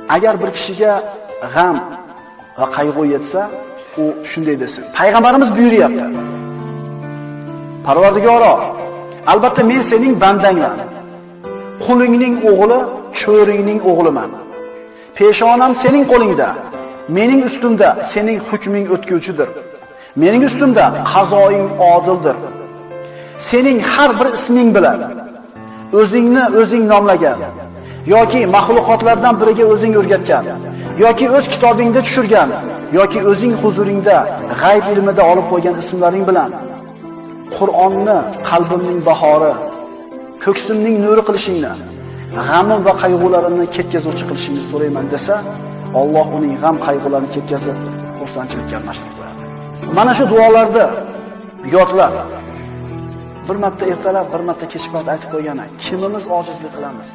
Agar bir kishiga g'am va qayg'u yetsa, u shunday desin. Payg'ambarimiz buyuryapti. Parvardigoro, albatta men sening bandangman. Qulingning o'g'li, cho'ringning o'g'liman. Peshonam sening qo'lingda. Mening ustimda sening hukming o'tkuvchidir. Mening ustimda qazoing odildir. Sening har bir isming bilan o'zingni o'zing nomlagan yoki mahluqotlardan biriga o'zing o'rgatgan yoki o'z kitobingda tushirgan yoki o'zing huzuringda g'ayb ilmida olib qo'ygan ismlaring bilan Qur'onni qalbimning bahori, ko'ksimning nuri qilishingni, g'amim va qayg'ularimni ketkazuvchi qilishingni so'rayman desa, Alloh uning g'am qayg'ularini ketkazib, xursandchilikka almashtirib qo'yadi. Mana shu duolarni yodlab, bir marta ertalab, bir marta kechqurun aytib qo'ygani, kimimiz ojizlik qilamiz?